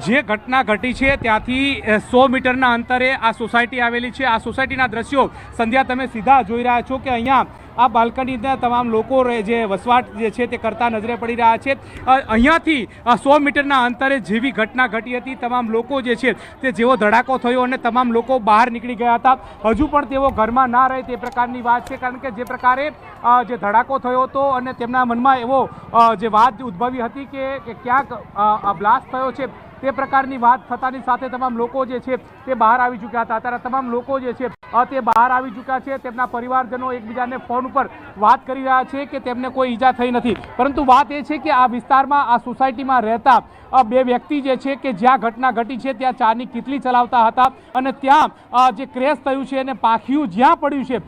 જે ઘટના ઘટી છે ત્યાંથી 100 મીટરના અંતરે આ સોસાયટી આવેલી છે। આ સોસાયટીના દ્રશ્યો સંધ્યા તમે સીધા જોઈ રહ્યા છો કે અહીંયા આ બાલ્કનીના તમામ લોકો જે વસવાટ જે છે તે કરતા નજરે પડી રહ્યા છે। અહીંયાથી 100 મીટરના અંતરે જેવી ઘટના ઘટી હતી, તમામ લોકો જે છે તે જેવો ધડાકો થયો અને તમામ લોકો બહાર નીકળી ગયા હતા। હજુ પણ તેઓ ઘરમાં ના રહે તે પ્રકારની વાત છે, કારણ કે જે પ્રકારે જે ધડાકો થયો હતો અને તેમના મનમાં એવો જે વાત ઉદ્ભવી હતી કે ક્યાંક બ્લાસ્ટ થયો છે તે પ્રકારની વાત થતાની સાથે તમામ લોકો જે છે તે બહાર આવી ચૂક્યા હતા। ત્યારે તમામ લોકો જે છે તે બહાર આવી ચૂક્યા છે। તેમના પરિવારજનો એકબીજાને ફોન ઉપર વાત કરી રહ્યા છે કે તેમને કોઈ ઈજા થઈ નથી, પરંતુ વાત એ છે કે આ વિસ્તારમાં આ સોસાયટીમાં રહેતા બે વ્યક્તિ જે છે કે જ્યાં ઘટના ઘટી છે ત્યાં ચાની કીટલી ચલાવતા હતા અને ત્યાં જે ક્રેશ થયું છે અને પાંખિયું જ્યાં પડ્યું છે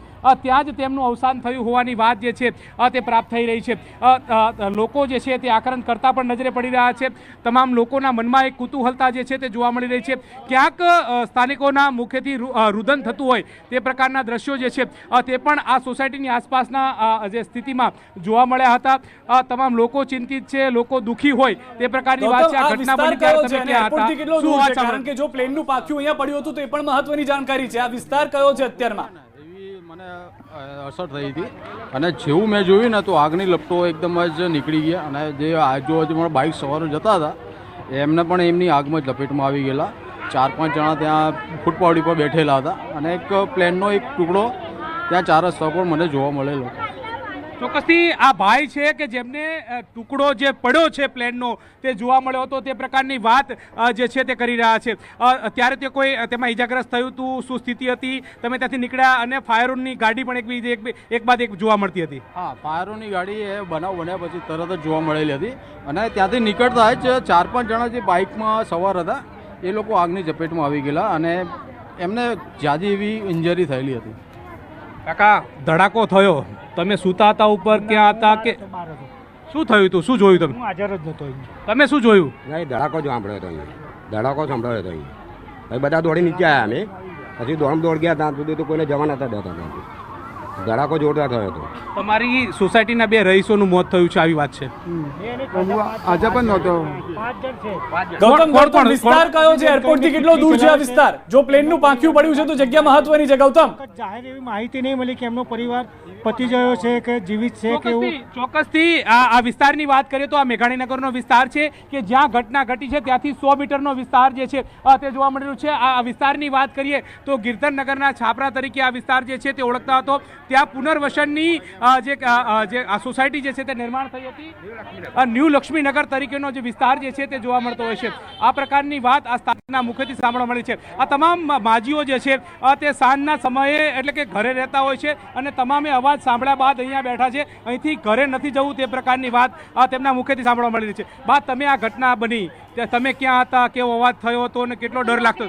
ત્યાં જ તેમનું અવસાન થયું હોવાની વાત જે છે તે પ્રાપ્ત થઈ રહી છે। લોકો જે છે તે આકરણ કરતા પણ નજરે પડી રહ્યા છે। તમામ લોકોના મનમાં એક કુતૂહલતા જે છે તે જોવા મળી રહી છે। ક્યાંક સ્થાનિકોના મુખેથી રુદન થતું હોય તે પ્રકારના દ્રશ્યો જે છે તે પણ આ સોસાયટીની આસપાસના જે સ્થિતિમાં જોવા મળ્યા હતા। તમામ લોકો ચિંતિત છે, લોકો દુઃખી હોય તે પ્રકારની વાત છે। આ ઘટના બની ત્યારે તમે ક્યાં હતા? શું વાત? કારણ કે જો પ્લેનનું પાખ્યું અહીંયા પડ્યું હતું તો એ પણ મહત્વની જાણકારી છે। આ વિસ્તાર કયો છે અત્યારમાં? મને અસર થઈ હતી અને જેવું મેં જોયું ને તો આગની લપટો એકદમ જ નીકળી ગયા અને જે આજુબાજુમાં બાઇક સવારો જતા હતા એમને પણ એમની આગમાં જ લપેટમાં આવી ગયેલા। 4-5 જણા ત્યાં ફૂટપાવડી પર બેઠેલા હતા અને એક પ્લેનનો એક ટુકડો ત્યાં 4 રસ્તા પર મને જોવા મળેલો। ચોક્કસથી આ ભાઈ છે કે જેમને ટુકડો જે પડ્યો છે પ્લેનનો તે જોવા મળ્યો હતો તે પ્રકારની વાત જે છે તે કરી રહ્યા છે। ત્યારે તે કોઈ તેમાં ઈજાગ્રસ્ત થયું હતું? શું સ્થિતિ હતી? તમે ત્યાંથી નીકળ્યા અને ફાયરોની ગાડી પણ એક બાદ એક જોવા મળતી હતી? હા, ફાયરોની ગાડી એ બનાવ બન્યા પછી તરત જ જોવા મળેલી હતી અને ત્યાંથી નીકળતા જ 4-5 જણા જે બાઇકમાં સવાર હતા એ લોકો આગની ઝપેટમાં આવી ગયેલા અને એમને જ્યાદી એવી ઇન્જરી થયેલી હતી। કાકા, ધડાકો થયો, તમે સૂતા હતા ઉપર, ક્યાં હતા કે શું થયું હતું? શું જોયું તમે? હું હાજર જ નહોતો। તમે શું જોયું? નહીં, ધડાકો જ સાંભળ્યો હતો અહીંયા, ધડાકો સાંભળ્યો હતો અહીંયા। પછી બધા દોડી નીચે આવ્યા અમે, પછી દોડ ગયા ત્યાં સુધી તો કોઈને જવા નતા દેતા ત્યાંથી। ધડાકો જોરદાર થયો હતો। તમારી સોસાયટીના 2 રહીશોનું મોત થયું છે, આવી વાત છે? આજે પણ નહોતો। ગૌતમ, વિસ્તાર કયો છે? એરપોર્ટથી કેટલો દૂર છે આ વિસ્તાર? જો પ્લેનનું પાંખ્યું પડ્યું છે તો જગ્યા મહત્વની છે। ગૌતમ, જાહેર એવી માહિતી નહીં મળી કે એમનો પરિવાર પતી ગયો છે કે જીવિત છે કે એવું। ચોક્કસથી આ વિસ્તારની વાત કરીએ તો આ મેઘાણીનગરનો વિસ્તાર છે કે જ્યાં ઘટના ઘટી છે ત્યાંથી 100 મીટરનો વિસ્તાર જે છે તે જોવા મળી રહ્યું છે। આ વિસ્તારની વાત કરીએ તો ગિરધરનગરના છાપરા તરીકે આ વિસ્તાર જે છે તે ઓળખતા હતો। ત્યાં પુનર્વસનની જે આ સોસાયટી જે છે તે નિર્માણ થઈ હતી। ન્યૂ લક્ષ્મીનગર તરીકેનો જે વિસ્તાર જે છે તે જોવા મળતો હોય છે। આ પ્રકારની વાત આ સ્થાનિકના મુખેથી સાંભળવા મળી છે। આ તમામ માજીઓ જે છે તે સાંજના સમયે એટલે કે ઘરે રહેતા હોય છે અને તમામે અવાજ સાંભળ્યા બાદ અહીંયા બેઠા છે, અહીંથી ઘરે નથી જવું તે પ્રકારની વાત તેમના મુખેથી સાંભળવા મળી રહી છે। બાદ તમે આ ઘટના બની તમે ક્યાં હતા? કેવો અવાજ થયો હતો અને કેટલો ડર લાગતો?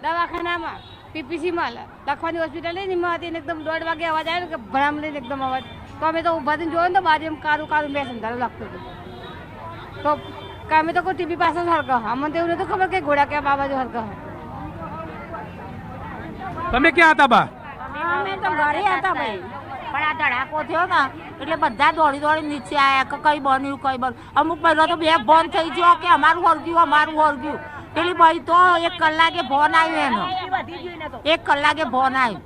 દવાખાનામાં પીપીસીમાં લખવાની હોસ્પિટલ હતી, એકદમ 1:30 વાગે અવાજ આવ્યો કે ભરામ લઈને એકદમ અવાજ, તો અમે તો ઊભા થઈને જોયું ને તો બાજુ એમ કારું મેં સંધારો લાગતું હતું તો અમે તો કોઈ ટીવી પાસે હરકા, અમને તો એવું નતું ખબર કે ઘોડા ક્યાં બાબાજુ હરકા। તમે ક્યાં હતા બા? અમે તો ઘરે હતા ભાઈ, પણ આ ધડાકો થયો ને એટલે બધા દોડી નીચે આવ્યા કે કઈ બન્યું કઈ બન્યું। અમુક પહેલો તો 2 ફોન થઈ ગયો કે અમારું હરગ્યું। પેલી ભાઈ તો 1 કલાકે ફોન આવ્યો એનો, 1 કલાકે ફોન આવ્યો।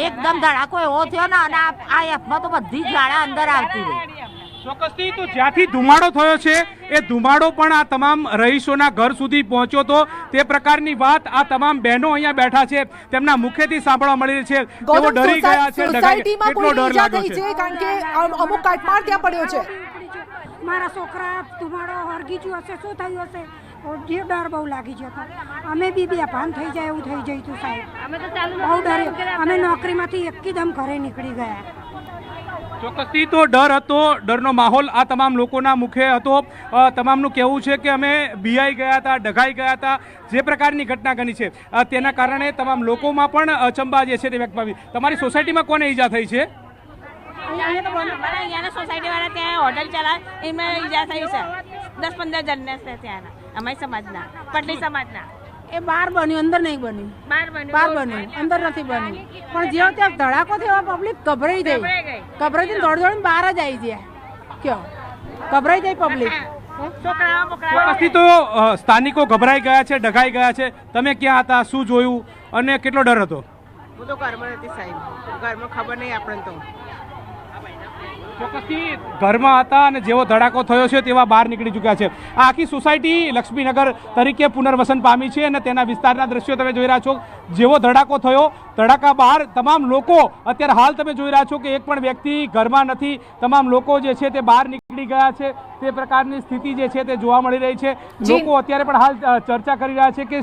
એકદમ ધડાકો એવો થયો ને અને આ એપમાં તો બધી જાડા અંદર આવતી રહી। ચોક્કસથી તો જ્યાંથી ધુમાડો થયો છે એ ધુમાડો પણ આ તમામ રહીશોના ઘર સુધી પહોંચ્યો તો તે પ્રકારની વાત આ તમામ બહેનો અહીંયા બેઠા છે તેમના મુખેથી સાંભળવા મળી છે। તેઓ ડરી ગયા છે, કેટલો ડર લાગ્યો છે કારણ કે અમુક કાટમાળ ત્યાં પડ્યો છે। મારા છોકરા ધુમાડો હરગી ગયો હશે, શું થયું હશે, જે ડર બહુ લાગી ગયો હતો। અમે બી બેભાન થઈ જાય એવું થઈ જઈતું સાહેબ, બહુ ડર। અમે નોકરીમાંથી એકદમ ઘરે નીકળી ગયા। ચોક્કસથી તો ડર હતો, ડરનો માહોલ આ તમામ લોકોના મુખે હતો। તમામનું કહેવું છે કે અમે બિહાઈ ગયા હતા, ડઘાઈ ગયા હતા। જે પ્રકારની ઘટના બની છે તેના કારણે તમામ લોકોમાં પણ અચંબા જે છે તે વ્યક્ત પામી। તમારી સોસાયટીમાં કોને ઈજા થઈ છે? અહીંયાના સોસાયટી વાળા ત્યાં હોટલ ચલાવે એમાં ઈજા થઈ છે, 10-15 જણને છે ત્યાંના, અમારી સમાજના, પટલી સમાજના। એ બહાર બન્યું, અંદર નહીં બન્યું, બહાર બન્યું, અંદર નથી બન્યું। પણ જેવો ત્યાં ધડાકો થયો પબ્લિક ગભરાઈ ગઈ, દોડીને બહાર જ આવી ગયા। કયો ગભરાઈ જાય પબ્લિક, ચોક્કસથી તો સ્થાનિકો ગભરાઈ ગયા છે, ડઘાઈ ગયા છે. તમે ક્યાં હતા, શું જોયું અને કેટલો ડર હતો? હું તો ઘરમાં નથી સાહેબ, ઘરમાં ખબર નહીં આપણને તો. ચોક્કસથી ઘરમાં હતા અને જેવો ધડાકો થયો છે તેવા બહાર નીકળી ચૂક્યા છે. આ આખી સોસાયટી લક્ષ્મીનગર તરીકે પુનર્વસન પામી છે અને તેના વિસ્તારના દ્રશ્યો તમે જોઈ રહ્યા છો. જેવો ધડાકો થયો, ધડાકા બહાર તમામ લોકો અત્યારે હાલ તમે જોઈ રહ્યા છો કે એક પણ વ્યક્તિ ઘરમાં નથી. તમામ લોકો જે છે તે બહાર નીકળી ગયા છે. તે પ્રકારની સ્થિતિ જે છે તે જોવા મળી રહી છે. લોકો અત્યારે પણ હાલ ચર્ચા કરી રહ્યા છે કે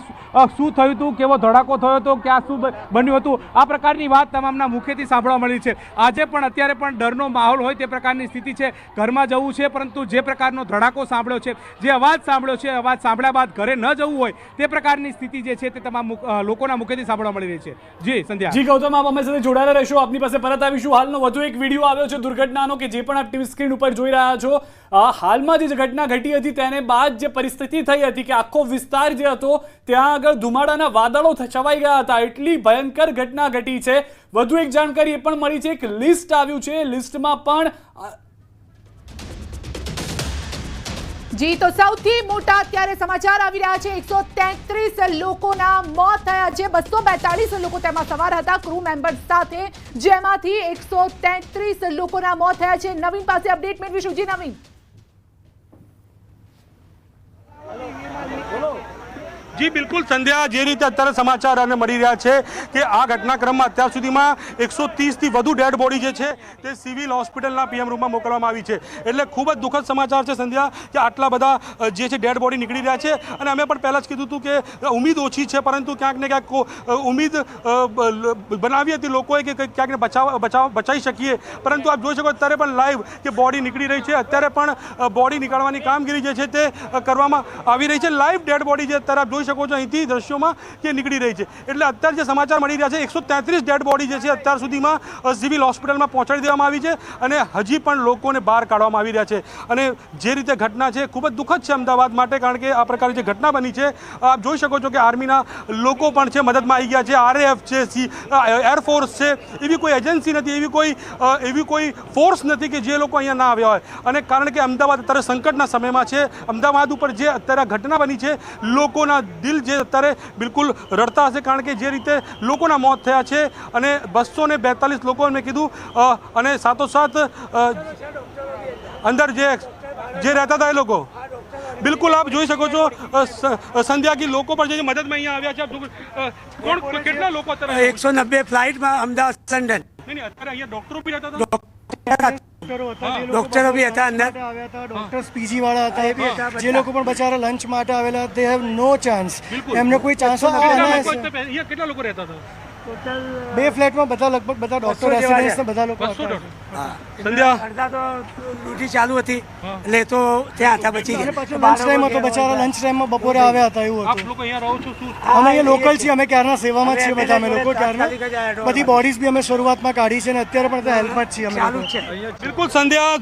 શું થયું હતું, કેવો ધડાકો થયો હતો, ક્યાં શું બન્યું હતું. આ પ્રકારની વાત તમામના મુખેથી સાંભળવા મળી છે. આજે પણ અત્યારે પણ ડરનો માહોલ હોય તે પ્રકારની સ્થિતિ છે. ઘરમાં જવું છે, પરંતુ જે પ્રકારનો ધડાકો સાંભળ્યો છે, જે અવાજ સાંભળ્યો છે, અવાજ સાંભળ્યા બાદ ઘરે ન જવું હોય તે પ્રકારની સ્થિતિ જે છે તે તમામ લોકોના મુખેથી સાંભળવા મળી રહી છે. જી સંધ્યા. જી ગૌતમ, આપ અમારી સાથે જોડાયેલા રહેશો. આપની પાસે પરત આવીશું. હાલનો વધુ એક વિડીયો આવ્યો છે દુર્ઘટનાનો કે જે પણ આપ ટીવી સ્ક્રીન ઉપર જોઈ રહ્યા છો. હાલમાં જે ઘટના ઘટી હતી તેને બાદ જે પરિસ્થિતિ થઈ હતી કે આખો વિસ્તાર જે હતો ત્યાં આગળ ધુમાડાના વાદળો છવાઈ ગયા હતા. એટલી ભયંકર ઘટના ઘટી છે. વધુ એક જાણકારી એ પણ મળી છે, એક લિસ્ટ આવ્યું છે. લિસ્ટમાં પણ જી, તો સૌથી મોટા અત્યારે સમાચાર આવી રહ્યા છે. 133 લોકોના મોત થયા છે. 242 લોકો તેમાં સવાર હતા ક્રૂ મેમ્બર્સ સાથે, જેમાંથી 133 લોકોના મોત થયા છે. નવીન પાસે અપડેટ મેળવીશું. જી નવીન. જી બિલકુલ સંધ્યા, જે રીતે અત્યારે સમાચાર અને મળી રહ્યા છે કે આ ઘટનાક્રમમાં અત્યાર સુધીમાં 130થી વધુ ડેડ બોડી જે છે તે સિવિલ હોસ્પિટલના પીએમ રૂમમાં મોકલવામાં આવી છે. એટલે ખૂબ જ દુઃખદ સમાચાર છે સંધ્યા કે આટલા બધા જે છે ડેડ બોડી નીકળી રહ્યા છે. અને અમે પણ પહેલાં જ કીધું હતું કે ઉમ્મીદ ઓછી છે, પરંતુ ક્યાંક ને ક્યાંક ઉમ્મીદ બનાવી હતી લોકોએ કે ક્યાંક બચાવી શકીએ. પરંતુ આપ જોઈ શકો અત્યારે પણ લાઈવ કે બોડી નીકળી રહી છે. અત્યારે પણ બોડી નીકાળવાની કામગીરી જે છે તે કરવામાં આવી રહી છે. લાઈવ ડેડ બોડી જે અત્યારે આપ જોઈ શકો છો અહીંથી દ્રશ્યોમાં કે નીકળી રહી છે. એટલે અત્યારે જે સમાચાર મળી રહ્યા છે 133 ડેડ બોડી જે છે અત્યાર સુધીમાં સિવિલ હોસ્પિટલમાં પહોંચાડી દેવામાં આવી છે અને હજી પણ લોકોને બહાર કાઢવામાં આવી રહ્યા છે. અને જે રીતે ઘટના છે ખૂબ જ દુઃખદ છે અમદાવાદ માટે, કારણ કે આ પ્રકારની જે ઘટના બની છે આપ જોઈ શકો છો કે આર્મીના લોકો પણ છે મદદમાં આવી ગયા છે. RAF છે, એરફોર્સ છે, એવી કોઈ એજન્સી નથી, એવી કોઈ ફોર્સ નથી કે જે લોકો અહીંયા ના આવ્યા હોય. અને કારણ કે અમદાવાદ અત્યારે સંકટના સમયમાં છે. અમદાવાદ ઉપર જે અત્યારે ઘટના બની છે, લોકોના દિલ જે અત્યારે બિલકુલ રડતા હશે, કારણ કે જે રીતે લોકોના મોત થયા છે અને 242 લોકો મેં કીધું અને સાથોસાથ અંદર જે રહેતા હતા એ લોકો બિલકુલ આપ જોઈ શકો છો સંધ્યા કી લોકો પણ જે મદદમાં અહીંયા આવ્યા છે. કોણ કેટલા લોકો અત્યારે 190 ફ્લાઇટમાં અમદાવાદ લંડન. નહીં અત્યારે અહીંયા ડોક્ટરો બી રહેતા હતા, ડોક્ટરો બી હતા અંદર, ડોક્ટર્સ પીજી વાળા હતા, જે લોકો પણ બચારા લંચ માટે આવેલા દે હેવ નો ચાન્સ. એમને કોઈ ચાન્સ અહીંયા કેટલા લોકો રહેતા હતા? બે ફ્લેટમાં બધા લગભગ બધા ડોક્ટર રેસિડેન્સ બધા લોકો સંધ્યા અડધા તો ડ્યુટી ચાલુ હતી એટલે તો ત્યાં હતા, બચી ગયા. લંચ ટાઈમ હતો, બચારા લંચ ટાઈમમાં બપોરે આવ્યા હતા એવું આપ હતું. લોકો અહીંયા રહો છો શું? અમે અહીંયા લોકલ છીએ, અમે ક્યારના સેવામાં જ છીએ બધા અમે લોકો. ક્યારના બધી બોડીઝ બી અમે શરૂઆતમાં કાઢી છે અને અત્યારે પણ હેલ્પમાં જ છીએ અમે લોકો. બિલકુલ સંધ્યા.